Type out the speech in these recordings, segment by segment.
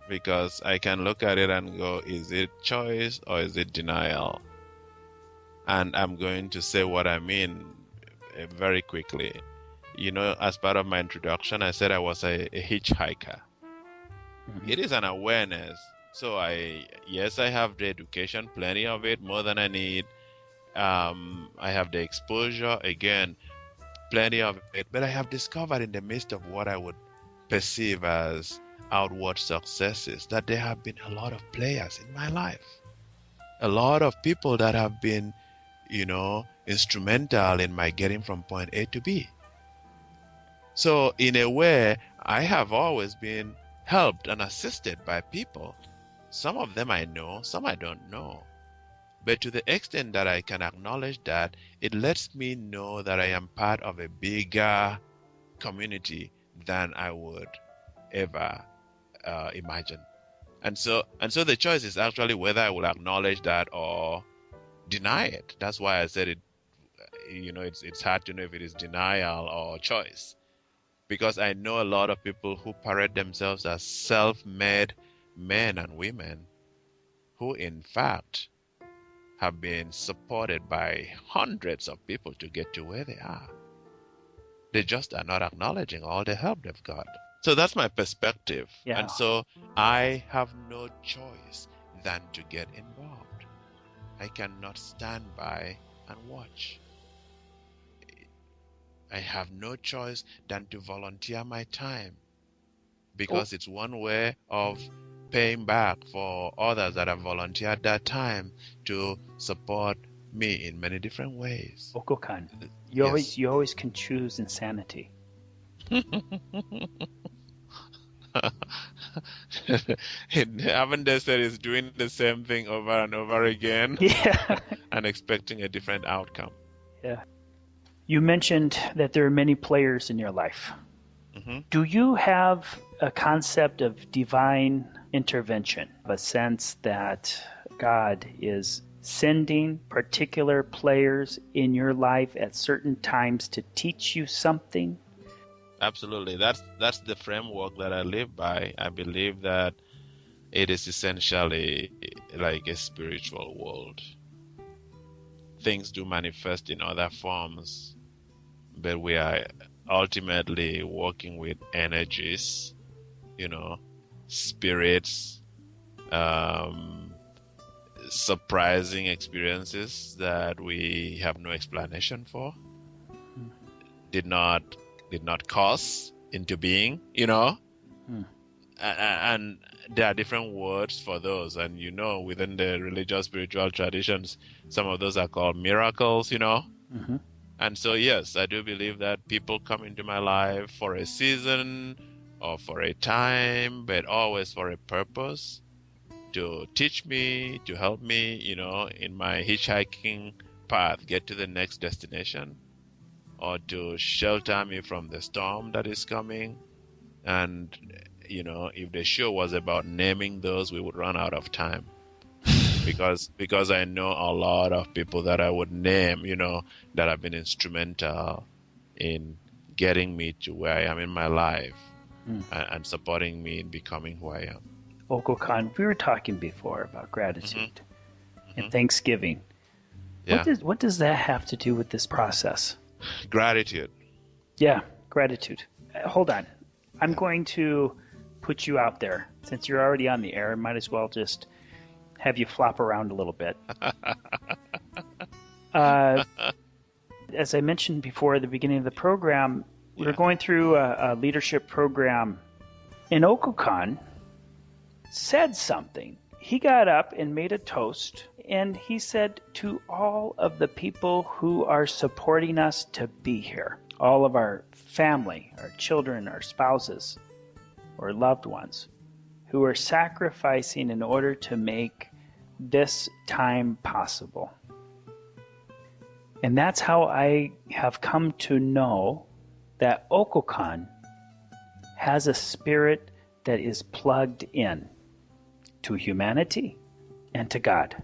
because I can look at it and go, is it choice or is it denial? And I'm going to say what I mean very quickly. As part of my introduction, I said I was a hitchhiker. Mhm. It is an awareness. So yes, I have the education, plenty of it, more than I need. I have the exposure, again, plenty of it. But I have discovered in the midst of what I would perceive as outward successes that there have been a lot of players in my life. A lot of people that have been, instrumental in my getting from point A to B. So in a way, I have always been helped and assisted by people. Some of them I know, some I don't know. But to the extent that I can acknowledge that, it lets me know that I am part of a bigger community than I would ever imagine. And so the choice is actually whether I will acknowledge that or deny it. That's why I said it. It's hard to know if it is denial or choice, because I know a lot of people who parade themselves as self-made men and women who in fact have been supported by hundreds of people to get to where they are. They just are not acknowledging all the help they've got. So that's my perspective. Yeah. And so I have no choice than to get involved. I cannot stand by and watch. I have no choice than to volunteer my time, because it's one way of paying back for others that have volunteered that time to support me in many different ways. Okokon, Yes. you always can choose insanity. Haven't they said it's doing the same thing over and over again Yeah. and expecting a different outcome? Yeah. You mentioned that there are many players in your life. Mm-hmm. Do you have a concept of divine intervention, a sense that God is sending particular players in your life at certain times to teach you something? Absolutely. That's the framework that I live by. I believe that it is essentially like a spiritual world. Things do manifest in other forms, but we are ultimately working with energies, spirits, surprising experiences that we have no explanation for, did not cause into being, and there are different words for those, and within the religious spiritual traditions, some of those are called miracles, Mm-hmm. And so yes, I do believe that people come into my life for a season or for a time, but always for a purpose, to teach me, to help me, in my hitchhiking path, get to the next destination, or to shelter me from the storm that is coming. And if the show was about naming those, we would run out of time, because I know a lot of people that I would name, that have been instrumental in getting me to where I am in my life, and supporting me in becoming who I am. Okokon, we were talking before about gratitude and Thanksgiving. Yeah. What does that have to do with this process? Gratitude. Yeah, gratitude. Hold on. I'm going to put you out there. Since you're already on the air, I might as well just have you flop around a little bit. As I mentioned before at the beginning of the program, we were going through a leadership program, and Okokon said something. He got up and made a toast, and he said, to all of the people who are supporting us to be here, all of our family, our children, our spouses, or loved ones, who are sacrificing in order to make this time possible. And that's how I have come to know that Okokon has a spirit that is plugged in to humanity and to God.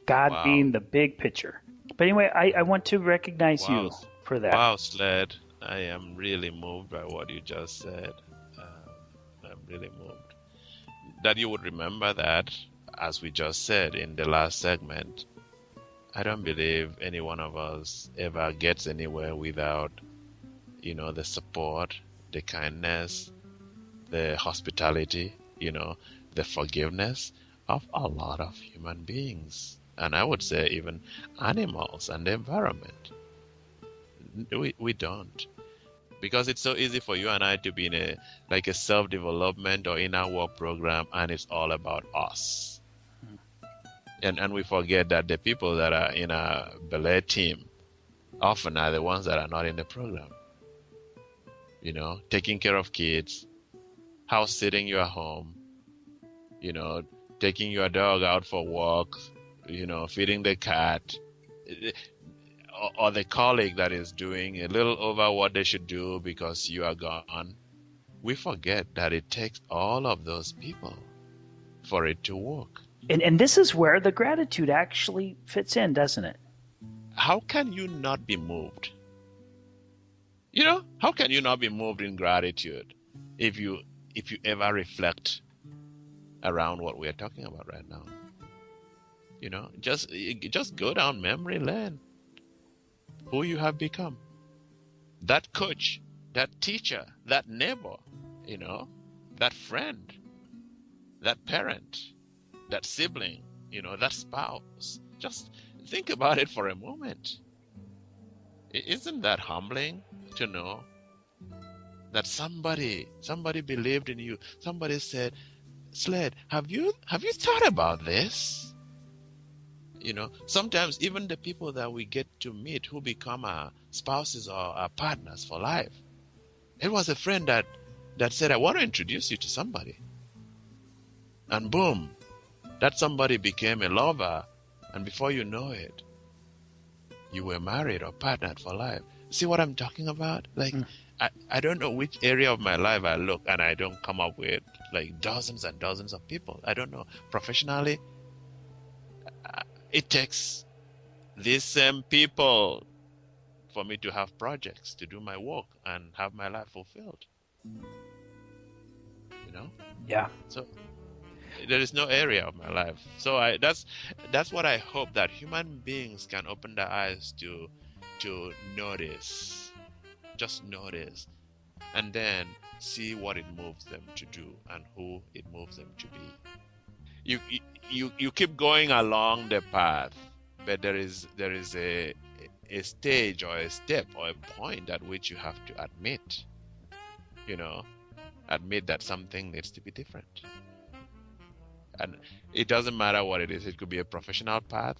God being the big picture. But anyway, I want to recognize you for that. Wow, Sled. I am really moved by what you just said. I'm really moved. that you would remember that, as we just said in the last segment, I don't believe any one of us ever gets anywhere without, the support, the kindness, the hospitality, the forgiveness of a lot of human beings. And I would say even animals and the environment. We don't. Because it's so easy for you and I to be in a self-development or inner work program, and it's all about us. And we forget that the people that are in a ballet team often are the ones that are not in the program. Taking care of kids, house sitting your home, taking your dog out for walks, feeding the cat, or the colleague that is doing a little over what they should do because you are gone. We forget that it takes all of those people for it to work. And this is where the gratitude actually fits in, doesn't it? How can you not be moved? How can you not be moved in gratitude if you ever reflect around what we are talking about right now? Just go down memory lane. Who you have become. That coach, that teacher, that neighbor, that friend, that parent, that sibling, that spouse. Just think about it for a moment. Isn't that humbling to know that somebody believed in you? Somebody said, Sled, have you thought about this? Sometimes even the people that we get to meet who become our spouses or our partners for life. It was a friend that said, I want to introduce you to somebody. And boom, that somebody became a lover. And before you know it, you were married or partnered for life. See what I'm talking about? I don't know which area of my life I look and I don't come up with dozens and dozens of people. I don't know. Professionally, it takes these same people for me to have projects, to do my work and have my life fulfilled. Yeah. So there is no area of my life. So that's what I hope, that human beings can open their eyes to notice, just notice, and then see what it moves them to do and who it moves them to be. You keep going along the path, but there is a stage or a step or a point at which you have to admit that something needs to be different. And it doesn't matter what it is. It could be a professional path,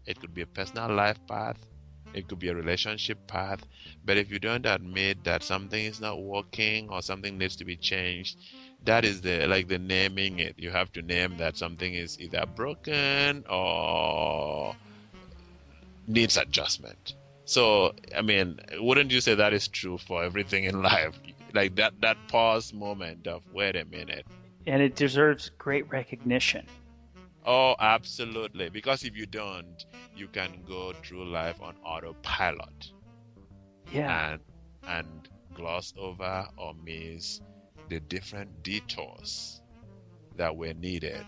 it could be a personal life path, it could be a relationship path. But if you don't admit that something is not working or something needs to be changed, that is the naming it. You have to name that something is either broken or needs adjustment. So, wouldn't you say that is true for everything in life? Like that pause moment of, wait a minute. And it deserves great recognition. Oh, absolutely. Because if you don't, you can go through life on autopilot. Yeah. And gloss over or miss the different detours that were needed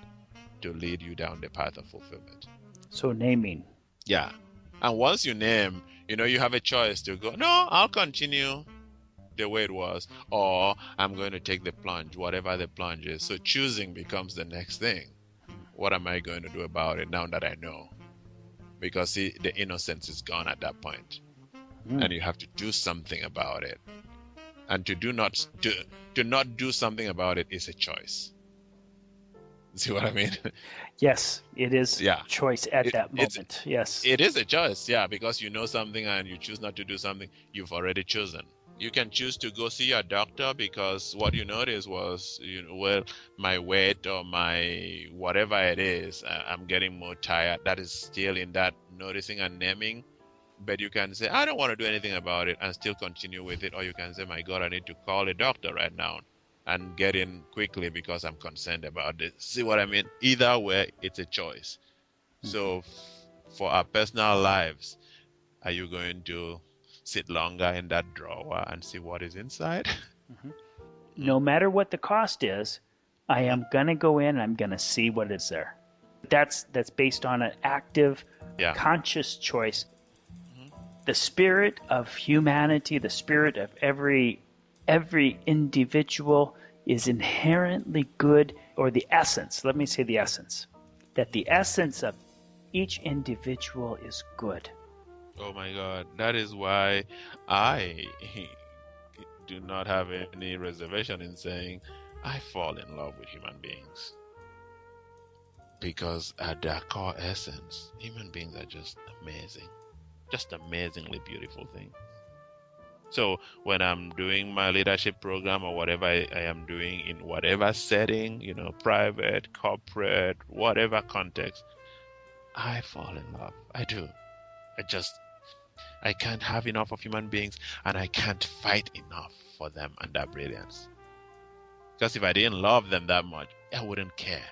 to lead you down the path of fulfillment. So naming. Yeah. And once you name, you have a choice to go, no, I'll continue the way it was, or I'm going to take the plunge, whatever the plunge is. So choosing becomes the next thing. What am I going to do about it now that I know? Because see, the innocence is gone at that point. And you have to do something about it. And to not do something about it is a choice. See what I mean? Yes, it is Yeah. choice at that moment. Yes. It is a choice, yeah, because you know something and you choose not to do something, you've already chosen. You can choose to go see your doctor because what you noticed was, my weight or my whatever it is, I'm getting more tired. That is still in that noticing and naming. But you can say, I don't want to do anything about it and still continue with it. Or you can say, my God, I need to call a doctor right now and get in quickly because I'm concerned about this. See what I mean? Either way, it's a choice. So for our personal lives, are you going to sit longer in that drawer and see what is inside? No matter what the cost is, I am going to go in and I'm going to see what is there. That's based on an active, conscious choice. The spirit of humanity, the spirit of every individual is inherently good, or the essence, let me say the essence, that the essence of each individual is good. Oh my God, that is why I do not have any reservation in saying I fall in love with human beings. Because at their core essence, human beings are just amazing. Just amazingly beautiful things. So when I'm doing my leadership program or whatever I am doing in whatever setting, private, corporate, whatever context, I fall in love. I do. I can't have enough of human beings, and I can't fight enough for them and their brilliance. Because if I didn't love them that much, I wouldn't care.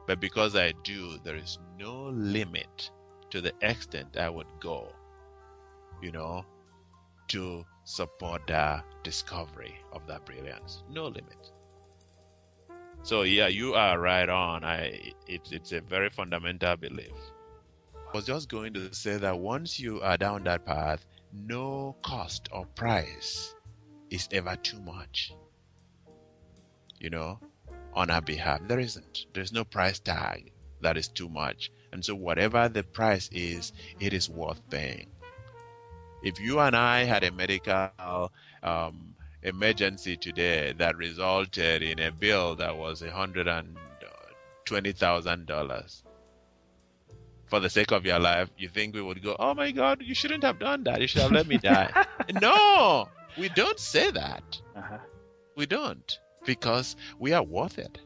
But because I do, there is no limit to the extent I would go, to support the discovery of that brilliance. No limit. So yeah, you are right on. It's a very fundamental belief. I was just going to say that once you are down that path, no cost or price is ever too much. On our behalf. There's no price tag that is too much. And so whatever the price is, it is worth paying. If you and I had a medical emergency today that resulted in a bill that was $120,000, for the sake of your life, you think we would go, oh my God, you shouldn't have done that. You should have let me die. No, we don't say that. We don't. Because we are worth it.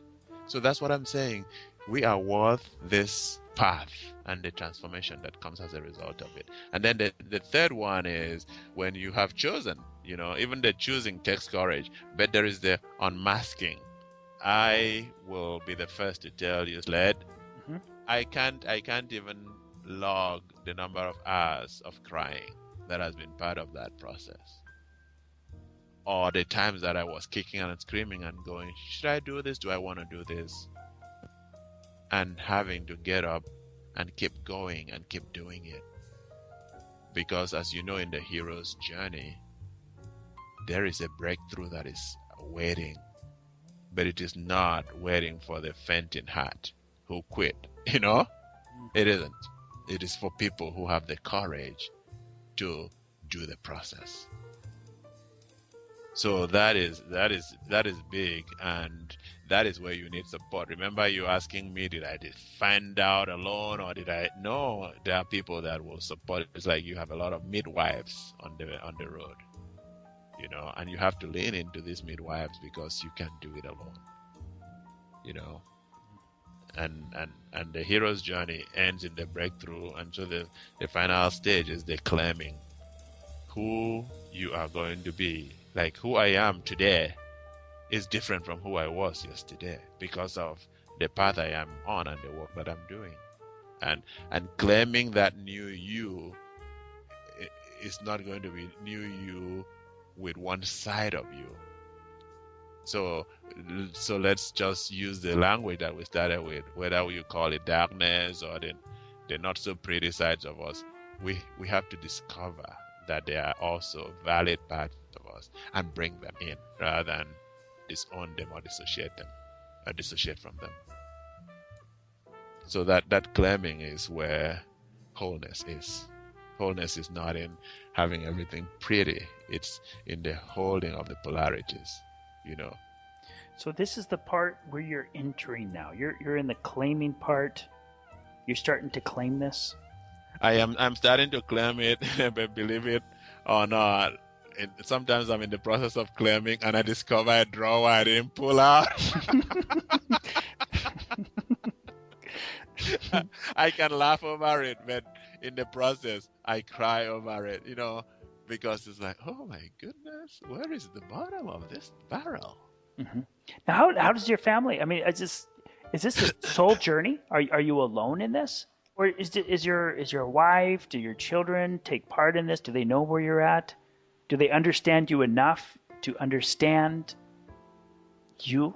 So that's what I'm saying. We are worth this path and the transformation that comes as a result of it. And then the third one is when you have chosen, even the choosing takes courage, but there is the unmasking. I will be the first to tell you, Sled, I can't even log the number of hours of crying that has been part of that process. Or the times that I was kicking and screaming and going, should I do this? Do I want to do this? And having to get up and keep going and keep doing it. Because as you know, in the hero's journey, there is a breakthrough that is waiting. But it is not waiting for the fainting heart who quit. It isn't. It is for people who have the courage to do the process. So that is big, and that is where you need support. Remember you asking me, did I find out alone, or did I? No, there are people that will support. It's like you have a lot of midwives on the road, and you have to lean into these midwives because you can't do it alone, And the hero's journey ends in the breakthrough, and so the final stage is the claiming who you are going to be. Like who I am today is different from who I was yesterday because of the path I am on and the work that I'm doing. And claiming that new you is not going to be new you with one side of you. So let's just use the language that we started with, whether you call it darkness or the not so pretty sides of us. We have to discover that they are also valid parts of us and bring them in rather than disown them or dissociate from them. So that claiming is where wholeness is. Wholeness is not in having everything pretty. It's in the holding of the polarities, So this is the part where you're entering now. You're in the claiming part. You're starting to claim this. I'm starting to claim it, but believe it or not, sometimes I'm in the process of claiming and I discover a drawer I didn't pull out. I can laugh over it, but in the process, I cry over it, because it's like, oh my goodness, where is the bottom of this barrel? Mm-hmm. Now, how does your family? I mean, is this a soul journey? Are you alone in this, or is your wife? Do your children take part in this? Do they know where you're at? Do they understand you enough to understand you?